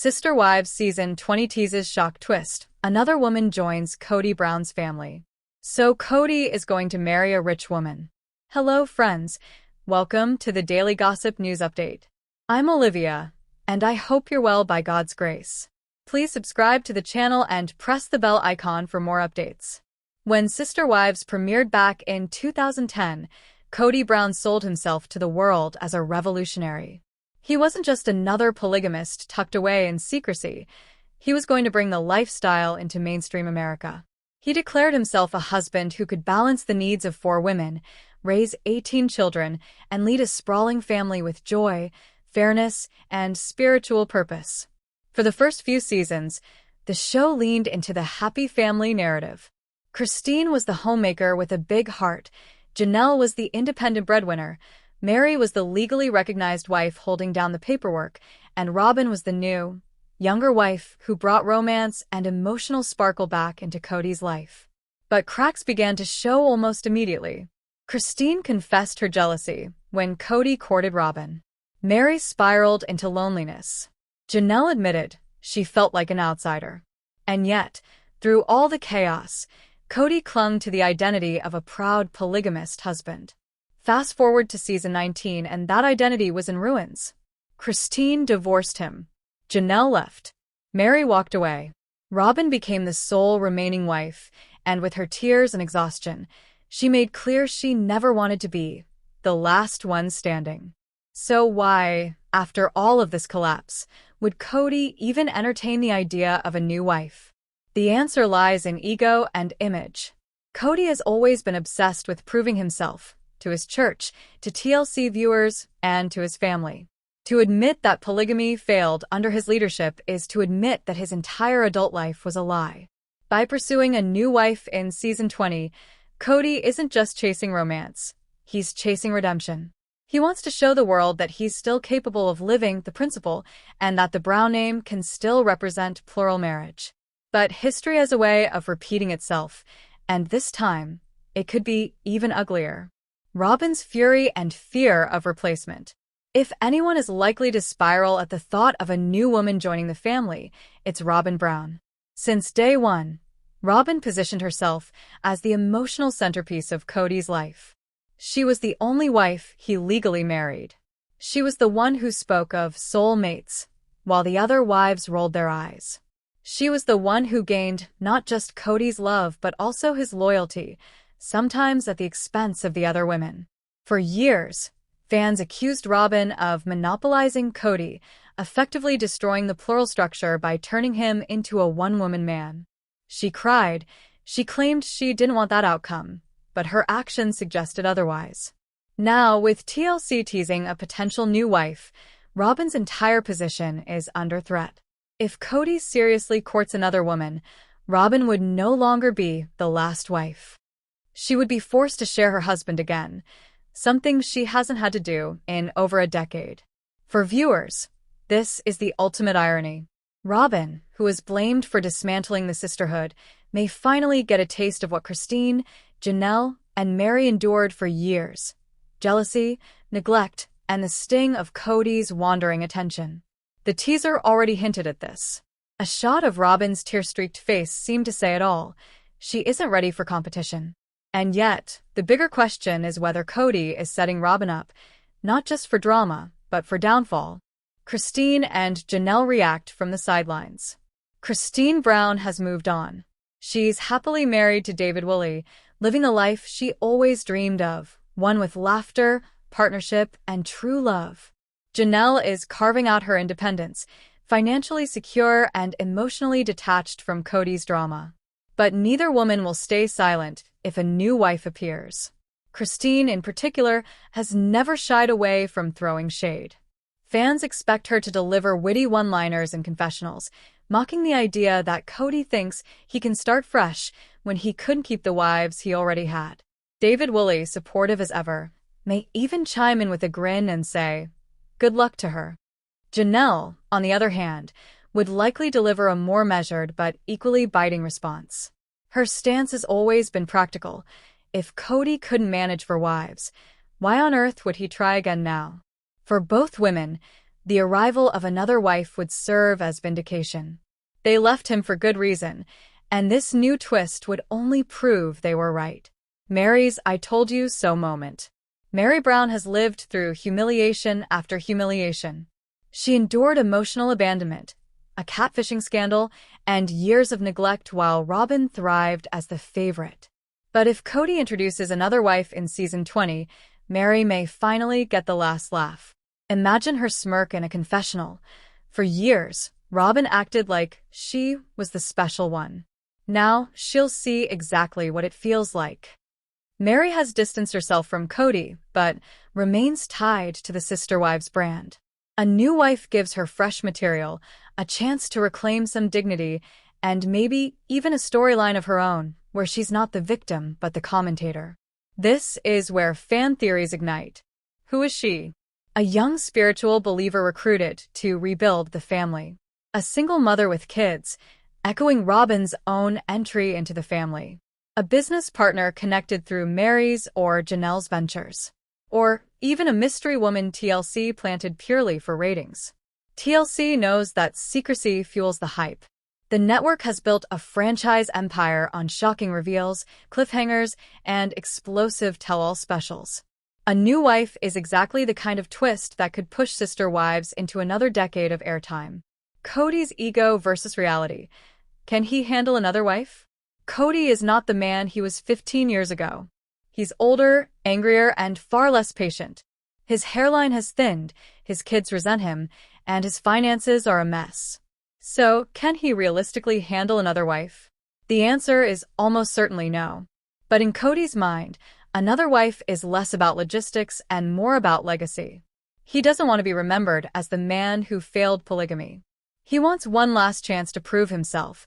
Sister Wives Season 20 Teases Shock Twist. Another woman joins Kody Brown's family. So Kody is going to marry a rich woman. Hello friends, welcome to the Daily Gossip News Update. I'm Olivia, and I hope you're well by God's grace. Please subscribe to the channel and press the bell icon for more updates. When Sister Wives premiered back in 2010, Kody Brown sold himself to the world as a revolutionary. He wasn't just another polygamist tucked away in secrecy. He was going to bring the lifestyle into mainstream America. He declared himself a husband who could balance the needs of 4 women, raise 18 children, and lead a sprawling family with joy, fairness, and spiritual purpose. For the first few seasons, the show leaned into the happy family narrative. Christine was the homemaker with a big heart, Janelle was the independent breadwinner, Mary was the legally recognized wife holding down the paperwork, and Robyn was the new, younger wife who brought romance and emotional sparkle back into Kody's life. But cracks began to show almost immediately. Christine confessed her jealousy when Kody courted Robyn. Mary spiraled into loneliness. Janelle admitted she felt like an outsider. And yet, through all the chaos, Kody clung to the identity of a proud polygamist husband. Fast forward to season 19 and that identity was in ruins. Christine divorced him. Janelle left. Mary walked away. Robyn became the sole remaining wife, and with her tears and exhaustion, she made clear she never wanted to be the last one standing. So why, after all of this collapse, would Kody even entertain the idea of a new wife? The answer lies in ego and image. Kody has always been obsessed with proving himself, to his church, to TLC viewers, and to his family. To admit that polygamy failed under his leadership is to admit that his entire adult life was a lie. By pursuing a new wife in season 20, Kody isn't just chasing romance, he's chasing redemption. He wants to show the world that he's still capable of living the principle and that the Brown name can still represent plural marriage. But history has a way of repeating itself, and this time, it could be even uglier. Robyn's fury and fear of replacement. If anyone is likely to spiral at the thought of a new woman joining the family, it's Robyn Brown. Since day one, Robyn positioned herself as the emotional centerpiece of Kody's life. She was the only wife he legally married. She was the one who spoke of soul mates, while the other wives rolled their eyes. She was the one who gained not just Kody's love but also his loyalty, sometimes at the expense of the other women. For years, fans accused Robyn of monopolizing Kody, effectively destroying the plural structure by turning him into a one-woman man. She cried. She claimed she didn't want that outcome, but her actions suggested otherwise. Now, with TLC teasing a potential new wife, Robyn's entire position is under threat. If Kody seriously courts another woman, Robyn would no longer be the last wife. She would be forced to share her husband again, something she hasn't had to do in over a decade. For viewers, this is the ultimate irony. Robyn, who is blamed for dismantling the sisterhood, may finally get a taste of what Christine, Janelle, and Mary endured for years: jealousy, neglect, and the sting of Kody's wandering attention. The teaser already hinted at this. A shot of Robyn's tear-streaked face seemed to say it all. She isn't ready for competition. And yet, the bigger question is whether Kody is setting Robyn up, not just for drama, but for downfall. Christine and Janelle react from the sidelines. Kody Brown has moved on. She's happily married to David Woolley, living the life she always dreamed of, one with laughter, partnership, and true love. Janelle is carving out her independence, financially secure and emotionally detached from Kody's drama. But neither woman will stay silent if a new wife appears. Christine, in particular, has never shied away from throwing shade. Fans expect her to deliver witty one-liners and confessionals, mocking the idea that Kody thinks he can start fresh when he couldn't keep the wives he already had. David Woolley, supportive as ever, may even chime in with a grin and say, "Good luck to her." Janelle, on the other hand, would likely deliver a more measured but equally biting response. Her stance has always been practical. If Kody couldn't manage for wives, why on earth would he try again now? For both women, The arrival of another wife would serve as vindication. They left him for good reason, and this new twist would only prove they were right. Mary's "I told you so" moment. Mary Brown has lived through humiliation after humiliation. She endured emotional abandonment, a catfishing scandal, and years of neglect while Robyn thrived as the favorite. But if Kody introduces another wife in season 20, Mary may finally get the last laugh. Imagine her smirk in a confessional. For years, Robyn acted like she was the special one. Now, she'll see exactly what it feels like. Mary has distanced herself from Kody, but remains tied to the Sister Wives brand. A new wife gives her fresh material, a chance to reclaim some dignity, and maybe even a storyline of her own, where she's not the victim but the commentator. This is where fan theories ignite. Who is she? A young spiritual believer recruited to rebuild the family. A single mother with kids, echoing Robyn's own entry into the family. A business partner connected through Mary's or Janelle's ventures. Or even a mystery woman TLC planted purely for ratings. TLC knows that secrecy fuels the hype. The network has built a franchise empire on shocking reveals, cliffhangers, and explosive tell-all specials. A new wife is exactly the kind of twist that could push Sister Wives into another decade of airtime. Kody's ego versus reality. Can he handle another wife? Kody is not the man he was 15 years ago. He's older, angrier, and far less patient. His hairline has thinned, his kids resent him, and his finances are a mess. So, can he realistically handle another wife? The answer is almost certainly no. But in Kody's mind, another wife is less about logistics and more about legacy. He doesn't want to be remembered as the man who failed polygamy. He wants one last chance to prove himself,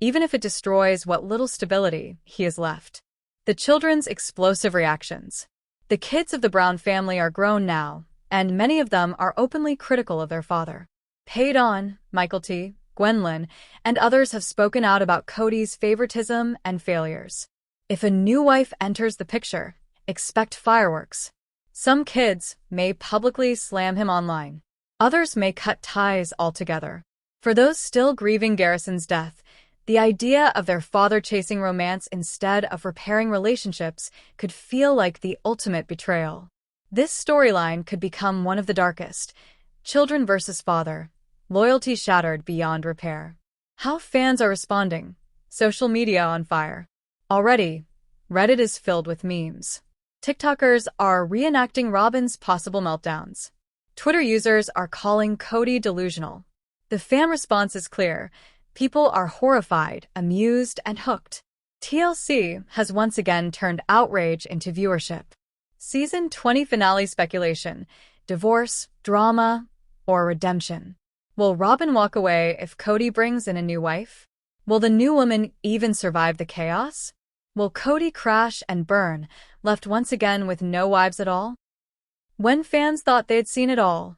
even if it destroys what little stability he has left. The children's explosive reactions. The kids of the Brown family are grown now, and many of them are openly critical of their father. Paydon, Michael T., Gwendolyn, and others have spoken out about Kody's favoritism and failures. If a new wife enters the picture, expect fireworks. Some kids may publicly slam him online. Others may cut ties altogether. For those still grieving Garrison's death, the idea of their father chasing romance instead of repairing relationships could feel like the ultimate betrayal. This storyline could become one of the darkest. Children versus father. Loyalty shattered beyond repair. How fans are responding. Social media on fire. Already, Reddit is filled with memes. TikTokers are reenacting Robyn's possible meltdowns. Twitter users are calling Kody delusional. The fan response is clear. People are horrified, amused, and hooked. TLC has once again turned outrage into viewership. Season 20 finale speculation. Divorce, drama, or redemption. Will Robyn walk away if Kody brings in a new wife? Will the new woman even survive the chaos? Will Kody crash and burn, left once again with no wives at all? When fans thought they'd seen it all,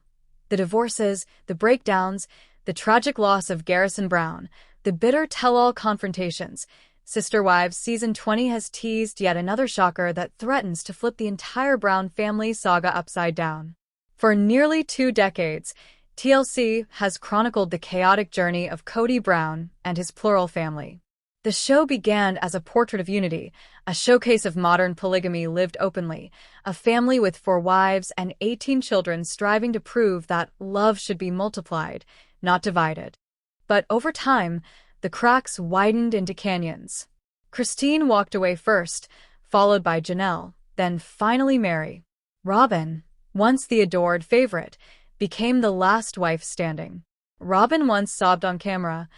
the divorces, the breakdowns, the tragic loss of Garrison Brown, the bitter tell-all confrontations, Sister Wives Season 20 has teased yet another shocker that threatens to flip the entire Brown family saga upside down. For nearly 2 decades, TLC has chronicled the chaotic journey of Kody Brown and his plural family. The show began as a portrait of unity, a showcase of modern polygamy lived openly, a family with 4 wives and 18 children striving to prove that love should be multiplied, not divided. But over time, the cracks widened into canyons. Christine walked away first, followed by Janelle, then finally Mary. Robyn, once the adored favorite, became the last wife standing. Robyn once sobbed on camera,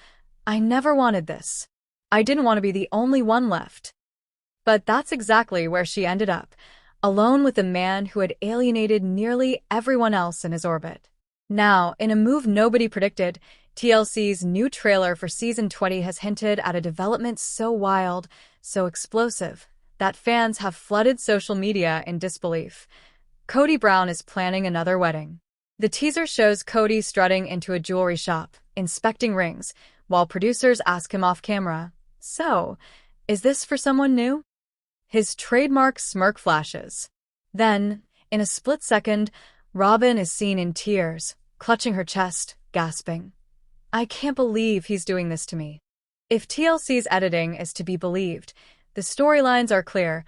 "I never wanted this. I didn't want to be the only one left." But that's exactly where she ended up, alone with a man who had alienated nearly everyone else in his orbit. Now, in a move nobody predicted, TLC's new trailer for Season 20 has hinted at a development so wild, so explosive, that fans have flooded social media in disbelief. Kody Brown is planning another wedding. The teaser shows Kody strutting into a jewelry shop, inspecting rings, while producers ask him off camera, "So, is this for someone new?" His trademark smirk flashes. Then, in a split second, Robyn is seen in tears, clutching her chest, gasping. I can't believe he's doing this to me. If TLC's editing is to be believed, the storylines are clear.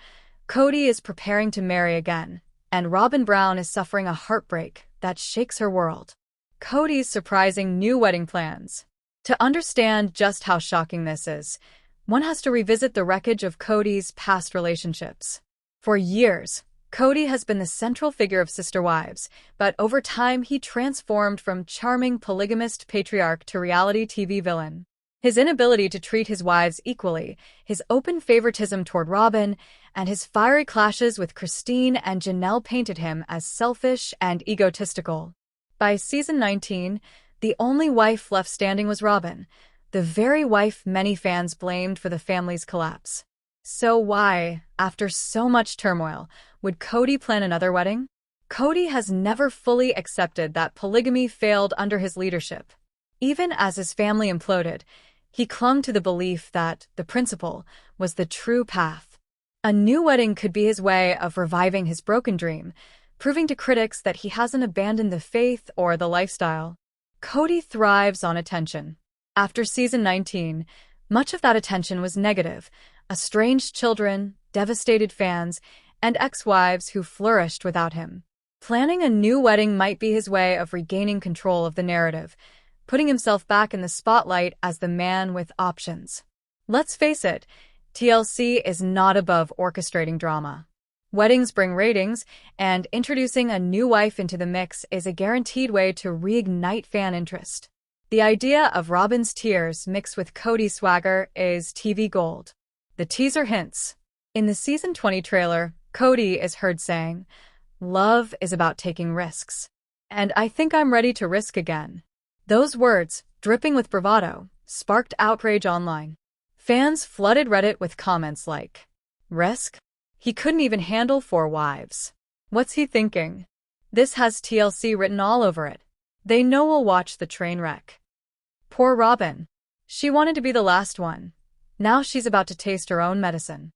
Kody is preparing to marry again, and Robyn Brown is suffering a heartbreak that shakes her world. Kody's surprising new wedding plans. To understand just how shocking this is, one has to revisit the wreckage of Kody's past relationships. For years, Kody has been the central figure of Sister Wives, but over time he transformed from charming polygamist patriarch to reality TV villain. His inability to treat his wives equally, his open favoritism toward Robyn, and his fiery clashes with Christine and Janelle painted him as selfish and egotistical. By season 19, the only wife left standing was Robyn, the very wife many fans blamed for the family's collapse. So why, after so much turmoil, would Kody plan another wedding? Kody has never fully accepted that polygamy failed under his leadership. Even as his family imploded, he clung to the belief that the principle was the true path. A new wedding could be his way of reviving his broken dream, proving to critics that he hasn't abandoned the faith or the lifestyle. Kody thrives on attention. After season 19, much of that attention was negative: estranged children, devastated fans, and ex-wives who flourished without him. Planning a new wedding might be his way of regaining control of the narrative, putting himself back in the spotlight as the man with options. Let's face it, TLC is not above orchestrating drama. Weddings bring ratings, and introducing a new wife into the mix is a guaranteed way to reignite fan interest. The idea of Robyn's tears mixed with Kody's swagger is TV gold. The teaser hints. In the season 20 trailer, Kody is heard saying, "Love is about taking risks. And I think I'm ready to risk again." Those words, dripping with bravado, sparked outrage online. Fans flooded Reddit with comments like, "Risk? He couldn't even handle 4 wives. What's he thinking?" This has TLC written all over it. They know we'll watch the train wreck. Poor Robyn. She wanted to be the last one. Now she's about to taste her own medicine.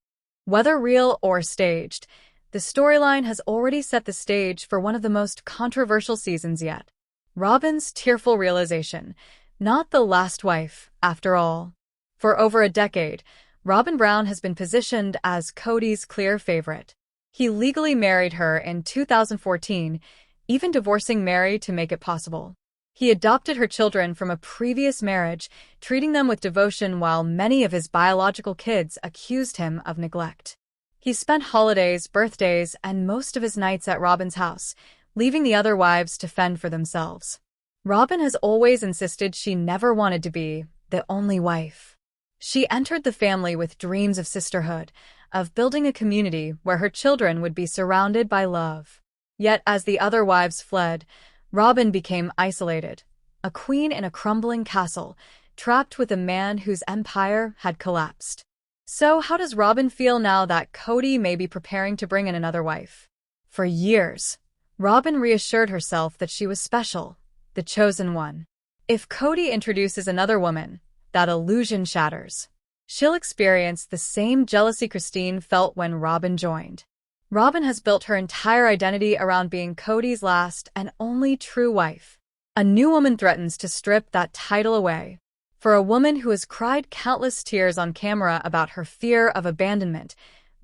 Whether real or staged, the storyline has already set the stage for one of the most controversial seasons yet. Robyn's tearful realization, not the last wife, after all. For over a decade, Robyn Brown has been positioned as Kody's clear favorite. He legally married her in 2014, even divorcing Mary to make it possible. He adopted her children from a previous marriage, treating them with devotion while many of his biological kids accused him of neglect. He spent holidays, birthdays, and most of his nights at Robyn's house, leaving the other wives to fend for themselves. Robyn has always insisted she never wanted to be the only wife. She entered the family with dreams of sisterhood, of building a community where her children would be surrounded by love. Yet as the other wives fled, Robyn became isolated, a queen in a crumbling castle, trapped with a man whose empire had collapsed. So how does Robyn feel now that Kody may be preparing to bring in another wife? For years, Robyn reassured herself that she was special, the chosen one. If Kody introduces another woman, that illusion shatters. She'll experience the same jealousy Christine felt when Robyn joined. Robyn has built her entire identity around being Kody's last and only true wife. A new woman threatens to strip that title away. For a woman who has cried countless tears on camera about her fear of abandonment,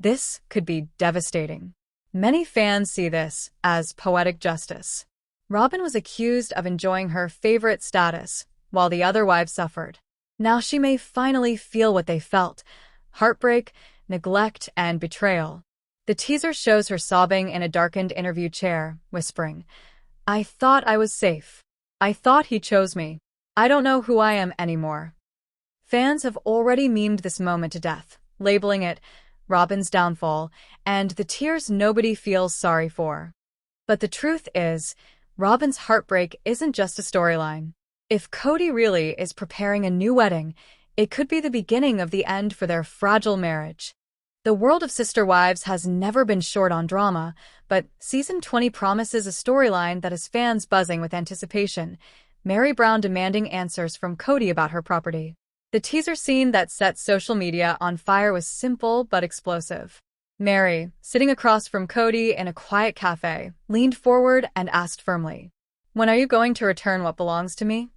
this could be devastating. Many fans see this as poetic justice. Robyn was accused of enjoying her favorite status, while the other wives suffered. Now she may finally feel what they felt: heartbreak, neglect, and betrayal. The teaser shows her sobbing in a darkened interview chair, whispering, "I thought I was safe. I thought he chose me. I don't know who I am anymore." Fans have already memed this moment to death, labeling it Robyn's downfall and the tears nobody feels sorry for. But the truth is, Robyn's heartbreak isn't just a storyline. If Kody really is preparing a new wedding, it could be the beginning of the end for their fragile marriage. The world of Sister Wives has never been short on drama, but season 20 promises a storyline that has fans buzzing with anticipation. Mary Brown demanding answers from Kody about her property. The teaser scene that set social media on fire was simple but explosive. Mary, sitting across from Kody in a quiet cafe, leaned forward and asked firmly, When are you going to return what belongs to me?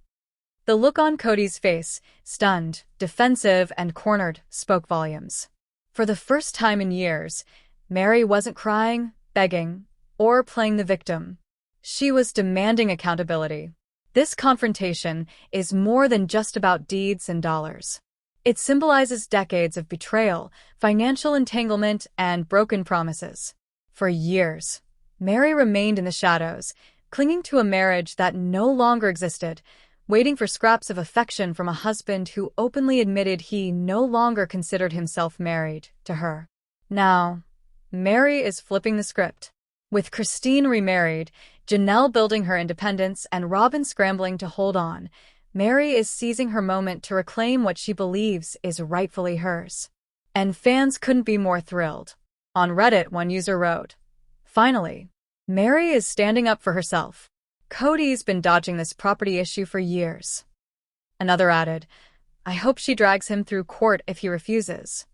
The look on Kody's face, stunned, defensive, and cornered, spoke volumes. For the first time in years, Mary wasn't crying, begging, or playing the victim. She was demanding accountability. This confrontation is more than just about deeds and dollars. It symbolizes decades of betrayal, financial entanglement, and broken promises. For years, Mary remained in the shadows, clinging to a marriage that no longer existed, waiting for scraps of affection from a husband who openly admitted he no longer considered himself married to her. Now, Mary is flipping the script. With Christine remarried, Janelle building her independence, and Robyn scrambling to hold on, Mary is seizing her moment to reclaim what she believes is rightfully hers. And fans couldn't be more thrilled. On Reddit, one user wrote, "Finally, Mary is standing up for herself. Kody's been dodging this property issue for years." Another added, "I hope she drags him through court if he refuses."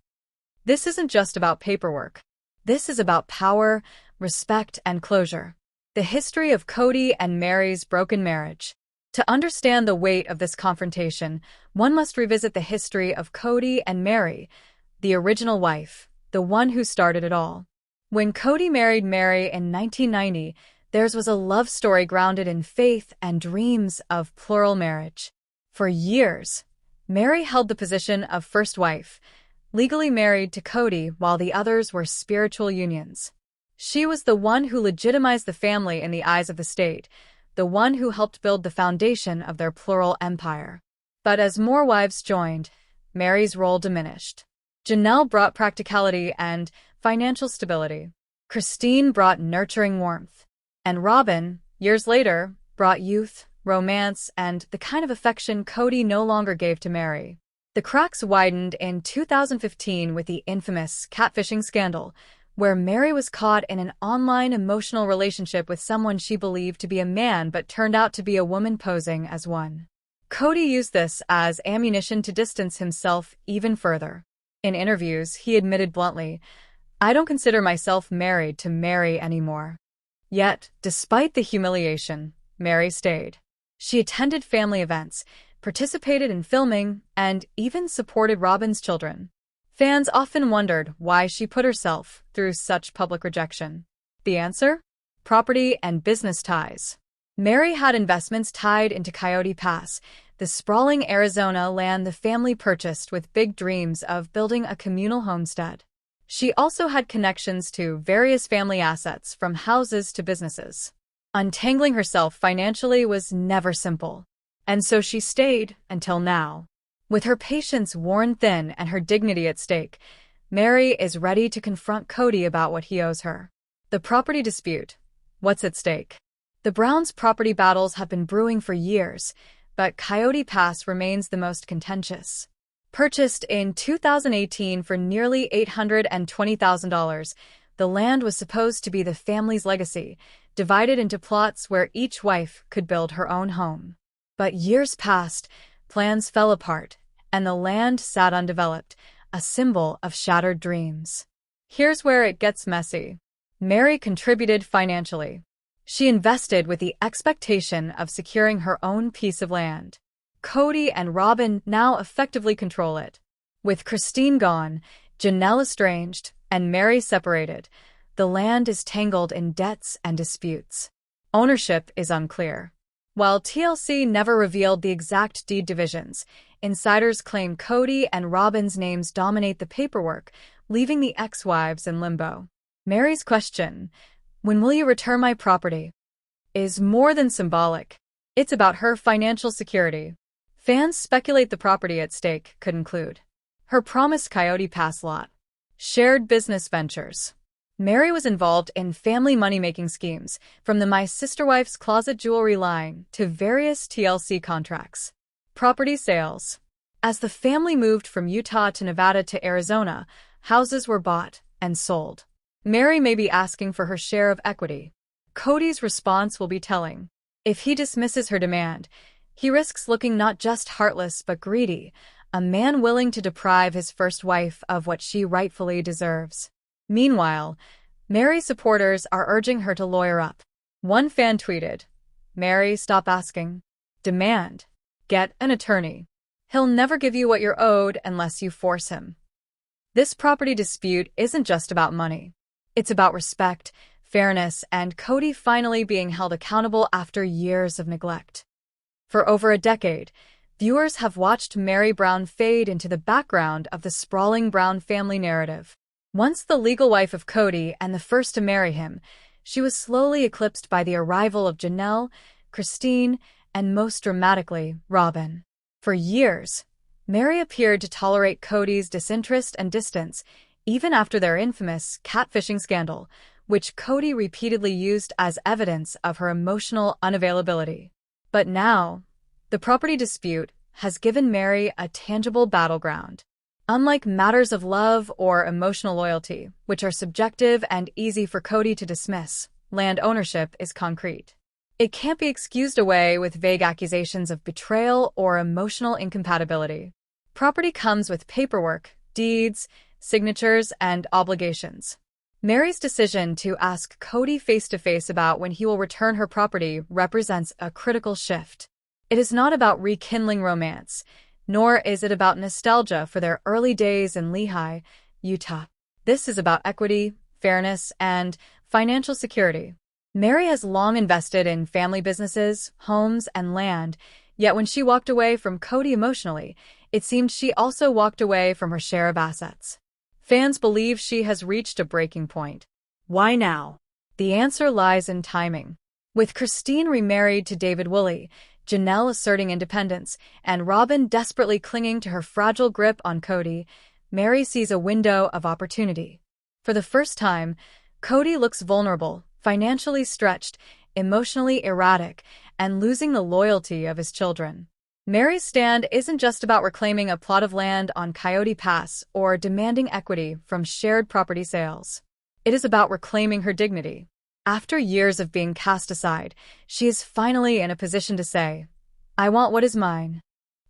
This isn't just about paperwork. This is about power, respect, and closure. The history of Kody and Mary's broken marriage. To understand the weight of this confrontation, one must revisit the history of Kody and Mary, the original wife, the one who started it all. When Kody married Mary in 1990, theirs was a love story grounded in faith and dreams of plural marriage. For years, Mary held the position of first wife, legally married to Kody while the others were spiritual unions. She was the one who legitimized the family in the eyes of the state, the one who helped build the foundation of their plural empire. But as more wives joined, Mary's role diminished. Janelle brought practicality and financial stability. Christine brought nurturing warmth. And Robyn, years later, brought youth, romance, and the kind of affection Kody no longer gave to Mary. The cracks widened in 2015 with the infamous catfishing scandal, where Mary was caught in an online emotional relationship with someone she believed to be a man but turned out to be a woman posing as one. Kody used this as ammunition to distance himself even further. In interviews, he admitted bluntly, "I don't consider myself married to Mary anymore." Yet, despite the humiliation, Mary stayed. She attended family events, participated in filming, and even supported Robyn's children. Fans often wondered why she put herself through such public rejection. The answer? Property and business ties. Mary had investments tied into Coyote Pass, the sprawling Arizona land the family purchased with big dreams of building a communal homestead. She also had connections to various family assets, from houses to businesses. Untangling herself financially was never simple. And so she stayed until now. With her patience worn thin and her dignity at stake, Mary is ready to confront Kody about what he owes her. The property dispute. What's at stake? The Browns' property battles have been brewing for years, but Coyote Pass remains the most contentious. Purchased in 2018 for nearly $820,000, the land was supposed to be the family's legacy, divided into plots where each wife could build her own home. But years passed, plans fell apart, and the land sat undeveloped, a symbol of shattered dreams. Here's where it gets messy. Mary contributed financially. She invested with the expectation of securing her own piece of land. Kody and Robyn now effectively control it. With Christine gone, Janelle estranged, and Mary separated, the land is tangled in debts and disputes. Ownership is unclear. While TLC never revealed the exact deed divisions, insiders claim Kody and Robyn's names dominate the paperwork, leaving the ex-wives in limbo. Mary's question, "When will you return my property?" is more than symbolic. It's about her financial security. Fans speculate the property at stake could include her promised Coyote Pass lot, shared business ventures. Mary was involved in family money-making schemes, from the My Sister Wife's Closet jewelry line to various TLC contracts. Property sales. As the family moved from Utah to Nevada to Arizona, houses were bought and sold. Mary may be asking for her share of equity. Kody's response will be telling. If he dismisses her demand, he risks looking not just heartless but greedy, a man willing to deprive his first wife of what she rightfully deserves. Meanwhile, Mary's supporters are urging her to lawyer up. One fan tweeted, Marry, stop asking. Demand. Get an attorney. He'll never give you what you're owed unless you force him. This property dispute isn't just about money. It's about respect, fairness, and Kody finally being held accountable after years of neglect. For over a decade, viewers have watched Mary Brown fade into the background of the sprawling Brown family narrative. Once the legal wife of Kody and the first to marry him, she was slowly eclipsed by the arrival of Janelle, Christine, and most dramatically, Robyn. For years, Mary appeared to tolerate Kody's disinterest and distance, even after their infamous catfishing scandal, which Kody repeatedly used as evidence of her emotional unavailability. But now, the property dispute has given Mary a tangible battleground. Unlike matters of love or emotional loyalty, which are subjective and easy for Kody to dismiss, land ownership is concrete. It can't be excused away with vague accusations of betrayal or emotional incompatibility. Property comes with paperwork, deeds, signatures, and obligations. Mary's decision to ask Kody face-to-face about when he will return her property represents a critical shift. It is not about rekindling romance, nor is it about nostalgia for their early days in Lehi, Utah. This is about equity, fairness, and financial security. Mary has long invested in family businesses, homes, and land, yet when she walked away from Kody emotionally, it seemed she also walked away from her share of assets. Fans believe she has reached a breaking point. Why now? The answer lies in timing. With Christine remarried to David Woolley, Janelle asserting independence, and Robyn desperately clinging to her fragile grip on Kody, Mary sees a window of opportunity. For the first time, Kody looks vulnerable, financially stretched, emotionally erratic, and losing the loyalty of his children. Mary's stand isn't just about reclaiming a plot of land on Coyote Pass or demanding equity from shared property sales. It is about reclaiming her dignity. After years of being cast aside, she is finally in a position to say, "I want what is mine."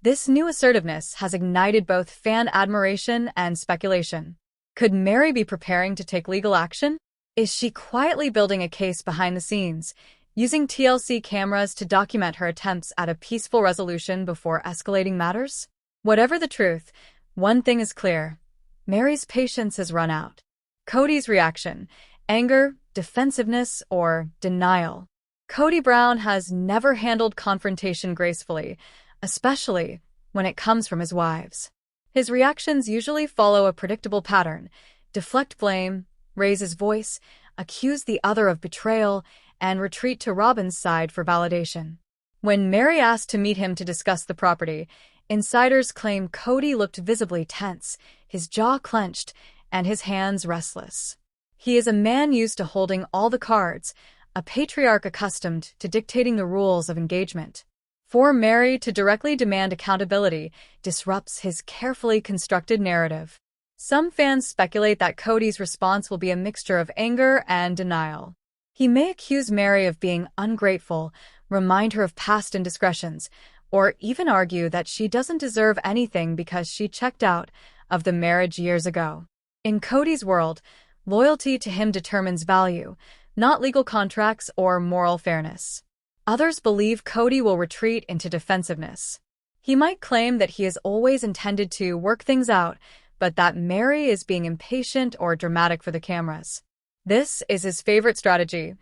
This new assertiveness has ignited both fan admiration and speculation. Could Mary be preparing to take legal action? Is she quietly building a case behind the scenes, using TLC cameras to document her attempts at a peaceful resolution before escalating matters? Whatever the truth, one thing is clear. Mary's patience has run out. Kody's reaction: anger, defensiveness, or denial. Kody Brown has never handled confrontation gracefully, especially when it comes from his wives. His reactions usually follow a predictable pattern: deflect blame, raise his voice, accuse the other of betrayal, and retreat to Robyn's side for validation. When Mary asked to meet him to discuss the property, insiders claim Kody looked visibly tense, his jaw clenched, and his hands restless. He is a man used to holding all the cards, a patriarch accustomed to dictating the rules of engagement. For Mary to directly demand accountability disrupts his carefully constructed narrative. Some fans speculate that Kody's response will be a mixture of anger and denial. He may accuse Mary of being ungrateful, remind her of past indiscretions, or even argue that she doesn't deserve anything because she checked out of the marriage years ago. In Kody's world, loyalty to him determines value, not legal contracts or moral fairness. Others believe Kody will retreat into defensiveness. He might claim that he has always intended to work things out, but that Mary is being impatient or dramatic for the cameras. This is his favorite strategy: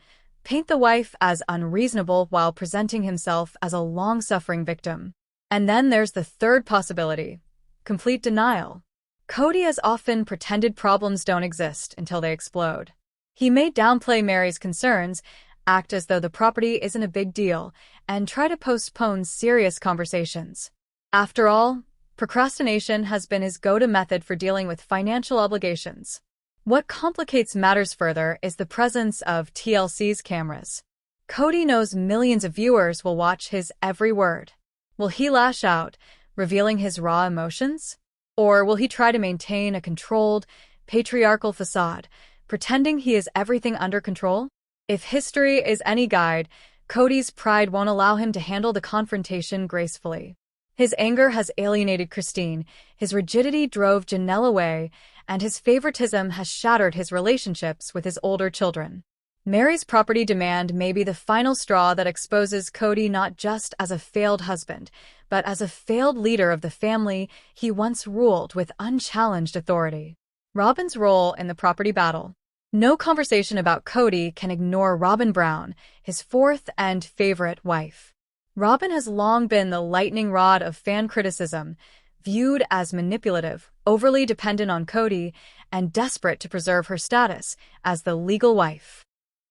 paint the wife as unreasonable while presenting himself as a long-suffering victim. And then there's the third possibility: complete denial. Kody has often pretended problems don't exist until they explode. He may downplay Mary's concerns, act as though the property isn't a big deal, and try to postpone serious conversations. After all, procrastination has been his go-to method for dealing with financial obligations. What complicates matters further is the presence of TLC's cameras. Kody knows millions of viewers will watch his every word. Will he lash out, revealing his raw emotions? Or will he try to maintain a controlled, patriarchal facade, pretending he has everything under control? If history is any guide, Kody's pride won't allow him to handle the confrontation gracefully. His anger has alienated Christine, his rigidity drove Janelle away, and his favoritism has shattered his relationships with his older children. Mary's property demand may be the final straw that exposes Kody not just as a failed husband, but as a failed leader of the family he once ruled with unchallenged authority. Robyn's role in the property battle. No conversation about Kody can ignore Robyn Brown, his fourth and favorite wife. Robyn has long been the lightning rod of fan criticism, viewed as manipulative, overly dependent on Kody, and desperate to preserve her status as the legal wife.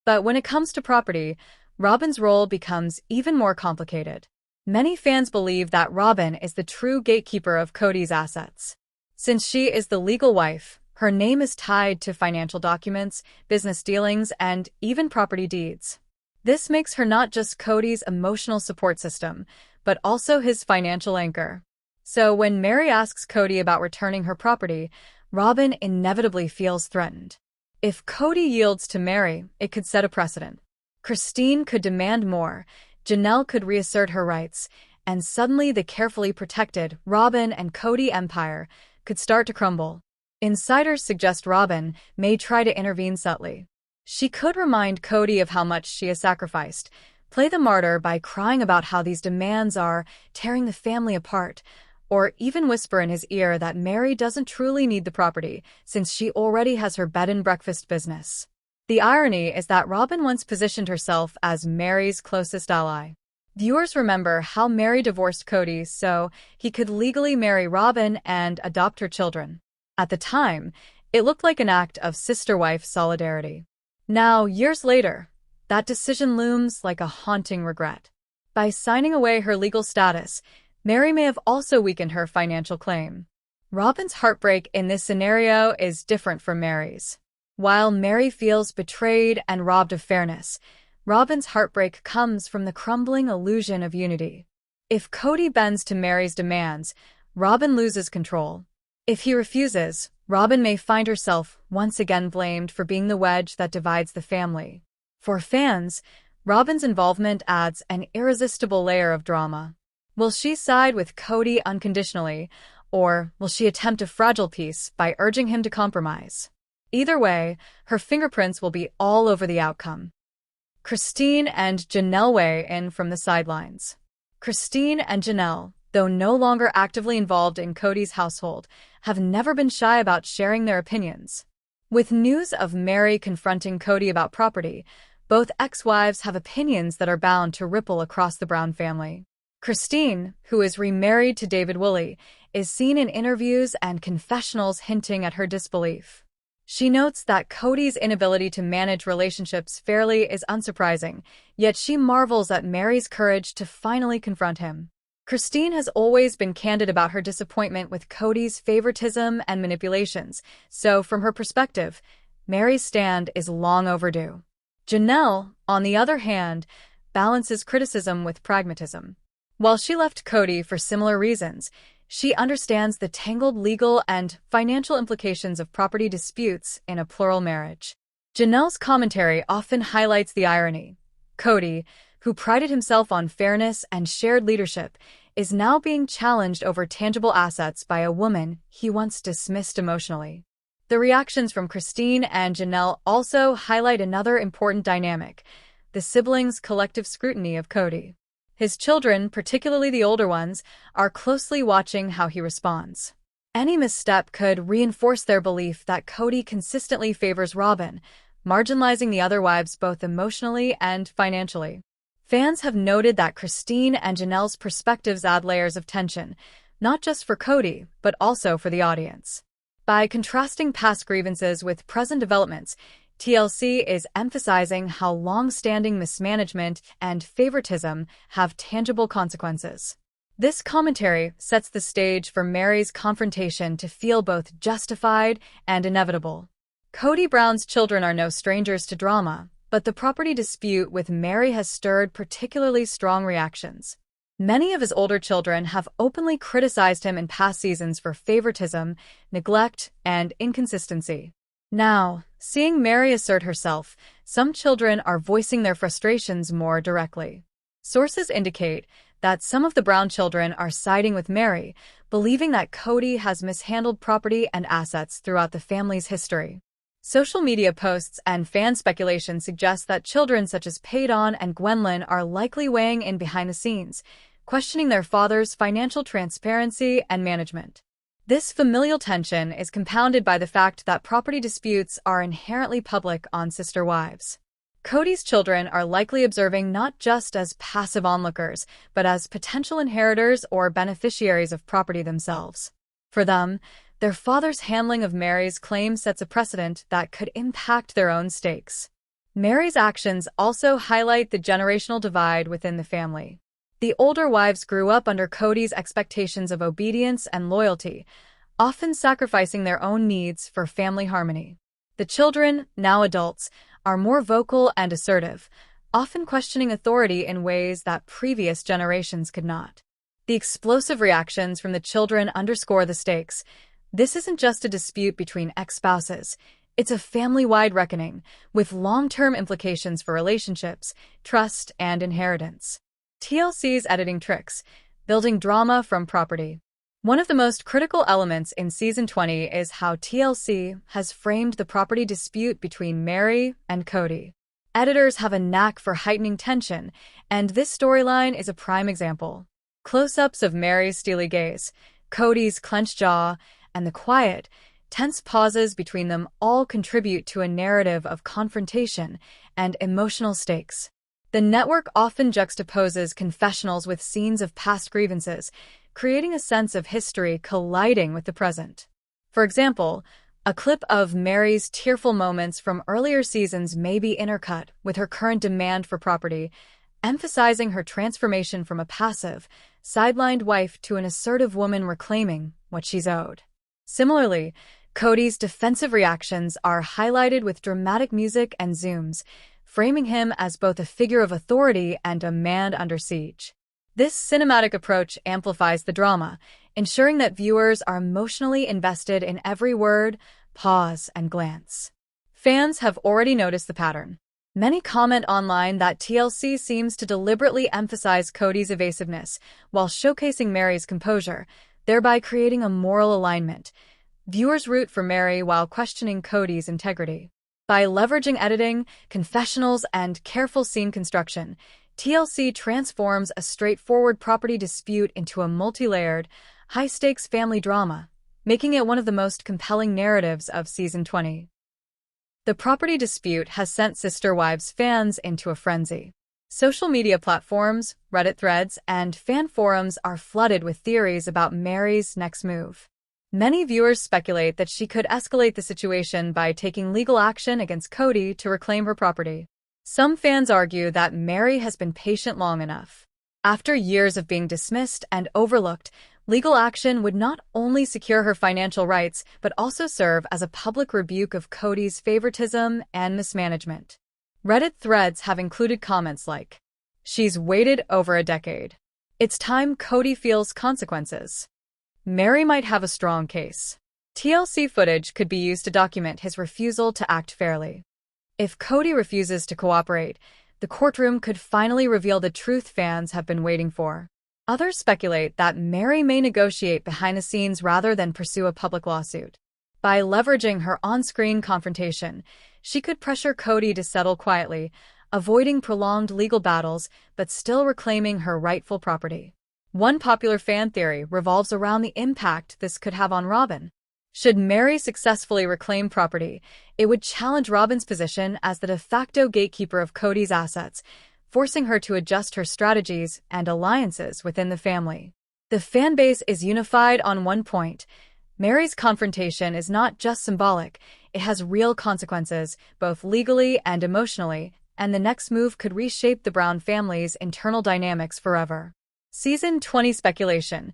But when it comes to property, Robyn's role becomes even more complicated. Many fans believe that Robyn is the true gatekeeper of Kody's assets. Since she is the legal wife, her name is tied to financial documents, business dealings, and even property deeds. This makes her not just Kody's emotional support system, but also his financial anchor. So when Mary asks Kody about returning her property, Robyn inevitably feels threatened. If Kody yields to Mary, it could set a precedent. Christine could demand more, Janelle could reassert her rights, and suddenly the carefully protected Robyn and Kody empire could start to crumble. Insiders suggest Robyn may try to intervene subtly. She could remind Kody of how much she has sacrificed, play the martyr by crying about how these demands are tearing the family apart, or even whisper in his ear that Mary doesn't truly need the property since she already has her bed and breakfast business. The irony is that Robyn once positioned herself as Mary's closest ally. Viewers remember how Mary divorced Kody so he could legally marry Robyn and adopt her children. At the time, it looked like an act of sister-wife solidarity. Now, years later, that decision looms like a haunting regret. By signing away her legal status, Mary may have also weakened her financial claim. Robyn's heartbreak in this scenario is different from Mary's. While Mary feels betrayed and robbed of fairness, Robyn's heartbreak comes from the crumbling illusion of unity. If Kody bends to Mary's demands, Robyn loses control. If he refuses, Robyn may find herself once again blamed for being the wedge that divides the family. For fans, Robyn's involvement adds an irresistible layer of drama. Will she side with Kody unconditionally, or will she attempt a fragile peace by urging him to compromise? Either way, her fingerprints will be all over the outcome. Christine and Janelle weigh in from the sidelines. Christine and Janelle, though no longer actively involved in Kody's household, have never been shy about sharing their opinions. With news of Mary confronting Kody about property, both ex-wives have opinions that are bound to ripple across the Brown family. Christine, who is remarried to David Woolley, is seen in interviews and confessionals hinting at her disbelief. She notes that Kody's inability to manage relationships fairly is unsurprising, yet she marvels at Mary's courage to finally confront him. Christine has always been candid about her disappointment with Kody's favoritism and manipulations, so from her perspective, Mary's stand is long overdue. Janelle, on the other hand, balances criticism with pragmatism. While she left Kody for similar reasons, she understands the tangled legal and financial implications of property disputes in a plural marriage. Janelle's commentary often highlights the irony. Kody, who prided himself on fairness and shared leadership, is now being challenged over tangible assets by a woman he once dismissed emotionally. The reactions from Christine and Janelle also highlight another important dynamic: the siblings' collective scrutiny of Kody. His children, particularly the older ones, are closely watching how he responds. Any misstep could reinforce their belief that Kody consistently favors Robyn, marginalizing the other wives both emotionally and financially. Fans have noted that Christine and Janelle's perspectives add layers of tension, not just for Kody, but also for the audience. By contrasting past grievances with present developments, TLC is emphasizing how long-standing mismanagement and favoritism have tangible consequences. This commentary sets the stage for Mary's confrontation to feel both justified and inevitable. Kody Brown's children are no strangers to drama, but the property dispute with Mary has stirred particularly strong reactions. Many of his older children have openly criticized him in past seasons for favoritism, neglect, and inconsistency. Now, seeing Mary assert herself, some children are voicing their frustrations more directly. Sources indicate that some of the Brown children are siding with Mary, believing that Kody has mishandled property and assets throughout the family's history. Social media posts and fan speculation suggest that children such as Payton and Gwendolyn are likely weighing in behind the scenes, questioning their father's financial transparency and management. This familial tension is compounded by the fact that property disputes are inherently public on sister wives. Kody's children are likely observing not just as passive onlookers, but as potential inheritors or beneficiaries of property themselves. For them, their father's handling of Mary's claim sets a precedent that could impact their own stakes. Mary's actions also highlight the generational divide within the family. The older wives grew up under Kody's expectations of obedience and loyalty, often sacrificing their own needs for family harmony. The children, now adults, are more vocal and assertive, often questioning authority in ways that previous generations could not. The explosive reactions from the children underscore the stakes. This isn't just a dispute between ex-spouses. It's a family-wide reckoning, with long-term implications for relationships, trust, and inheritance. TLC's editing tricks, building drama from property. One of the most critical elements in Season 20 is how TLC has framed the property dispute between Mary and Kody. Editors have a knack for heightening tension, and this storyline is a prime example. Close-ups of Mary's steely gaze, Kody's clenched jaw, and the quiet, tense pauses between them all contribute to a narrative of confrontation and emotional stakes. The network often juxtaposes confessionals with scenes of past grievances, creating a sense of history colliding with the present. For example, a clip of Mary's tearful moments from earlier seasons may be intercut with her current demand for property, emphasizing her transformation from a passive, sidelined wife to an assertive woman reclaiming what she's owed. Similarly, Kody's defensive reactions are highlighted with dramatic music and zooms, framing him as both a figure of authority and a man under siege. This cinematic approach amplifies the drama, ensuring that viewers are emotionally invested in every word, pause, and glance. Fans have already noticed the pattern. Many comment online that TLC seems to deliberately emphasize Kody's evasiveness while showcasing Mary's composure, thereby creating a moral alignment. Viewers root for Mary while questioning Kody's integrity. By leveraging editing, confessionals, and careful scene construction, TLC transforms a straightforward property dispute into a multi-layered, high-stakes family drama, making it one of the most compelling narratives of Season 20. The property dispute has sent Sister Wives fans into a frenzy. Social media platforms, Reddit threads, and fan forums are flooded with theories about Mary's next move. Many viewers speculate that she could escalate the situation by taking legal action against Kody to reclaim her property. Some fans argue that Mary has been patient long enough. After years of being dismissed and overlooked, legal action would not only secure her financial rights, but also serve as a public rebuke of Kody's favoritism and mismanagement. Reddit threads have included comments like, "She's waited over a decade. It's time Kody feels consequences. Mary might have a strong case." TLC footage could be used to document his refusal to act fairly. If Kody refuses to cooperate, the courtroom could finally reveal the truth fans have been waiting for. Others speculate that Mary may negotiate behind the scenes rather than pursue a public lawsuit. By leveraging her on-screen confrontation, she could pressure Kody to settle quietly, avoiding prolonged legal battles but still reclaiming her rightful property. One popular fan theory revolves around the impact this could have on Robyn. Should Mary successfully reclaim property, it would challenge Robyn's position as the de facto gatekeeper of Kody's assets, forcing her to adjust her strategies and alliances within the family. The fanbase is unified on one point. Mary's confrontation is not just symbolic, it has real consequences, both legally and emotionally, and the next move could reshape the Brown family's internal dynamics forever. Season 20 speculation: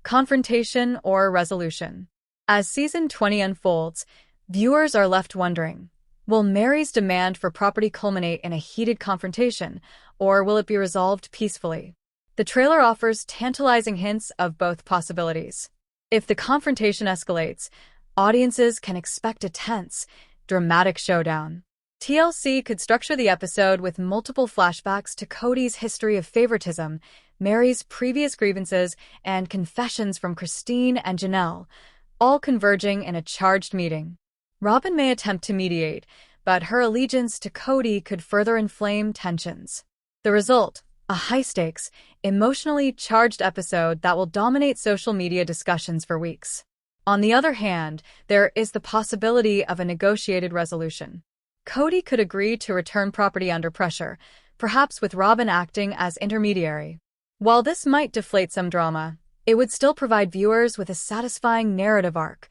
confrontation or resolution? As Season 20 unfolds, viewers are left wondering, will Mary's demand for property culminate in a heated confrontation, or will it be resolved peacefully? The trailer offers tantalizing hints of both possibilities. If the confrontation escalates, audiences can expect a tense, dramatic showdown. TLC could structure the episode with multiple flashbacks to Kody's history of favoritism, Mary's previous grievances, and confessions from Christine and Janelle, all converging in a charged meeting. Robyn may attempt to mediate, but her allegiance to Kody could further inflame tensions. The result: a high-stakes, emotionally charged episode that will dominate social media discussions for weeks. On the other hand, there is the possibility of a negotiated resolution. Kody could agree to return property under pressure, perhaps with Robyn acting as intermediary. While this might deflate some drama, it would still provide viewers with a satisfying narrative arc.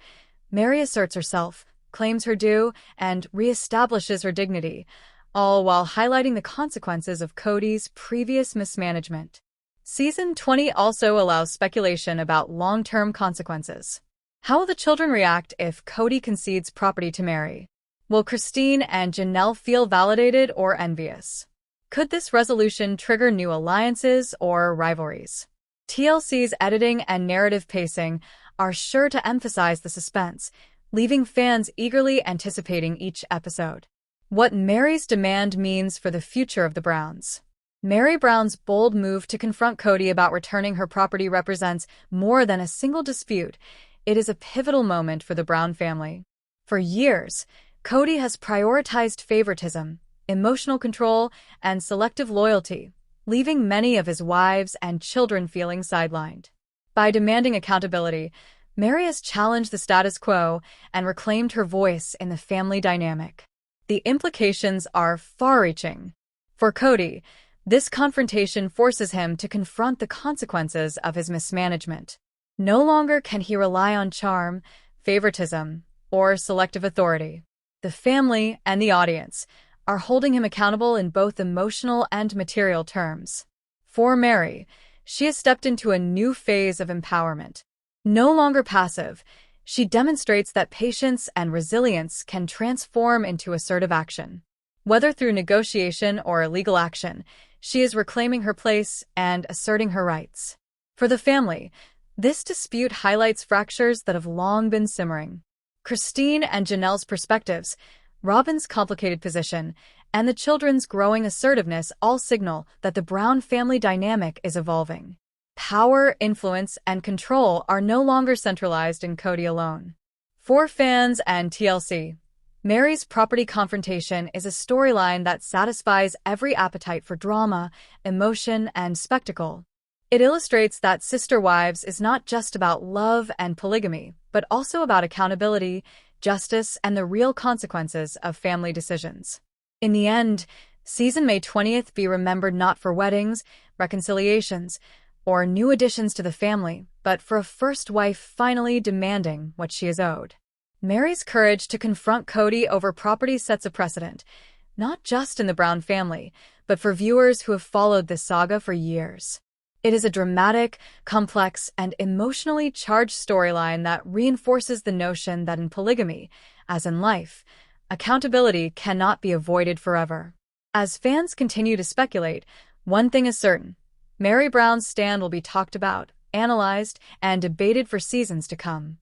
Meri asserts herself, claims her due, and reestablishes her dignity, all while highlighting the consequences of Kody's previous mismanagement. Season 20 also allows speculation about long-term consequences. How will the children react if Kody concedes property to Meri? Will Christine and Janelle feel validated or envious? Could this resolution trigger new alliances or rivalries? TLC's editing and narrative pacing are sure to emphasize the suspense, leaving fans eagerly anticipating each episode. What Meri's demand means for the future of the Browns. Meri Brown's bold move to confront Kody about returning her property represents more than a single dispute. It is a pivotal moment for the Brown family. For years, Kody has prioritized favoritism, emotional control, and selective loyalty, leaving many of his wives and children feeling sidelined. By demanding accountability, Meri has challenged the status quo and reclaimed her voice in the family dynamic. The implications are far-reaching. For Kody, this confrontation forces him to confront the consequences of his mismanagement. No longer can he rely on charm, favoritism, or selective authority. The family and the audience are holding him accountable in both emotional and material terms. For Meri, she has stepped into a new phase of empowerment. No longer passive, she demonstrates that patience and resilience can transform into assertive action. Whether through negotiation or legal action, she is reclaiming her place and asserting her rights. For the family, this dispute highlights fractures that have long been simmering. Christine and Janelle's perspectives, Robyn's complicated position, and the children's growing assertiveness all signal that the Brown family dynamic is evolving. Power, influence, and control are no longer centralized in Kody alone. For fans and TLC, Meri's property confrontation is a storyline that satisfies every appetite for drama, emotion, and spectacle. It illustrates that Sister Wives is not just about love and polygamy, but also about accountability, justice, and the real consequences of family decisions. In the end, season may 20th be remembered not for weddings, reconciliations, or new additions to the family, but for a first wife finally demanding what she is owed. Meri's courage to confront Kody over property sets a precedent, not just in the Brown family, but for viewers who have followed this saga for years. It is a dramatic, complex, and emotionally charged storyline that reinforces the notion that in polygamy, as in life, accountability cannot be avoided forever. As fans continue to speculate, one thing is certain: Meri Brown's stand will be talked about, analyzed, and debated for seasons to come.